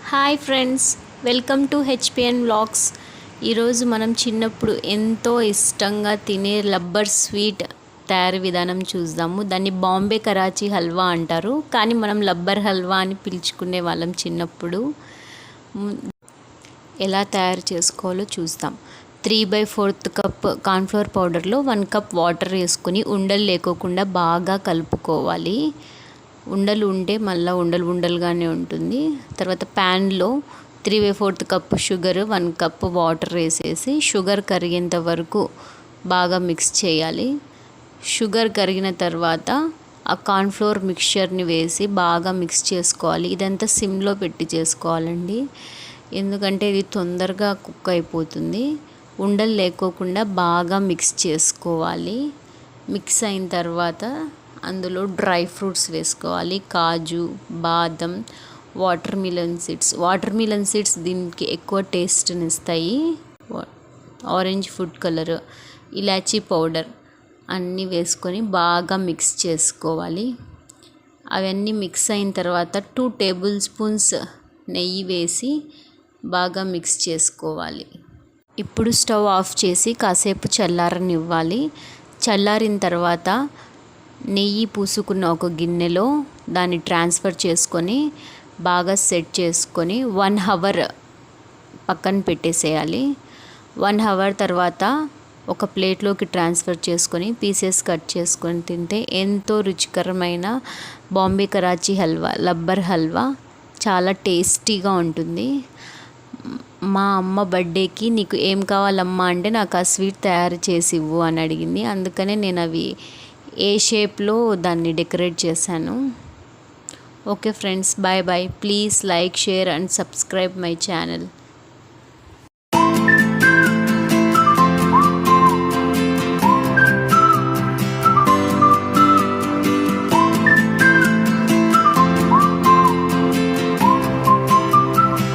Hi friends, welcome to HPN vlogs. ఈరోజు మనం చిన్నప్పుడు ఎంతో ఇష్టంగా తినే లబ్బర్ స్వీట్ తయారీ విధానం చూద్దాము. దాన్ని బాంబే కరాచీ హల్వా అంటారు, కానీ మనం లబ్బర్ హల్వా అని పిలుచుకునే వాళ్ళం చిన్నప్పుడు. ఎలా తయారు చేసుకోవాలో చూద్దాం. 3/4 కప్ కార్న్ఫ్లోర్ పౌడర్లో 1 కప్ వాటర్ వేసుకుని ఉండలు లేకోకుండా బాగా కలుపుకోవాలి. ఉండలు ఉంటే మళ్ళీ ఉండలుగానే ఉంటుంది. తర్వాత ప్యాన్లో 3/4 కప్పు షుగర్, 1 కప్పు వాటర్ వేసేసి షుగర్ కరిగేంత వరకు బాగా మిక్స్ చేయాలి. షుగర్ కరిగిన తర్వాత ఆ కార్న్ఫ్లోర్ మిక్చర్ని వేసి బాగా మిక్స్ చేసుకోవాలి. ఇదంతా సిమ్లో పెట్టి చేసుకోవాలండి, ఎందుకంటే ఇది తొందరగా కుక్ అయిపోతుంది. ఉండలు లేకోకుండా బాగా మిక్స్ చేసుకోవాలి. మిక్స్ అయిన తర్వాత అందులో డ్రై ఫ్రూట్స్ వేసుకోవాలి. కాజు, బాదం, వాటర్ మిలన్ సీడ్స్ దీనికి ఎక్కువ టేస్ట్ని ఇస్తాయి. ఆరెంజ్ ఫుడ్ కలర్, ఇలాచీ పౌడర్ అన్నీ వేసుకొని బాగా మిక్స్ చేసుకోవాలి. అవన్నీ మిక్స్ అయిన తర్వాత 2 టేబుల్ స్పూన్స్ నెయ్యి వేసి బాగా మిక్స్ చేసుకోవాలి. ఇప్పుడు స్టవ్ ఆఫ్ చేసి కాసేపు చల్లారనివ్వాలి. చల్లారిన తర్వాత నెయ్యి పూసుకున్న ఒక గిన్నెలో దాన్ని ట్రాన్స్ఫర్ చేసుకొని బాగా సెట్ చేసుకొని 1 అవర్ పక్కన పెట్టేసేయాలి. 1 అవర్ తర్వాత ఒక ప్లేట్లోకి ట్రాన్స్ఫర్ చేసుకొని పీసెస్ కట్ చేసుకొని తింటే ఎంతో రుచికరమైన బాంబే కరాచీ హల్వా, లబ్బర్ హల్వా చాలా టేస్టీగా ఉంటుంది. మా అమ్మ బర్త్డేకి నీకు ఏం కావాలమ్మా అంటే నాకు ఆ స్వీట్ తయారు చేసి ఇవ్వు అని అడిగింది. అందుకనే నేను అవి ఏ షేప్లో దాన్ని డెకరేట్ చేశాను. Okay friends, bye bye. Please like, share and subscribe my channel.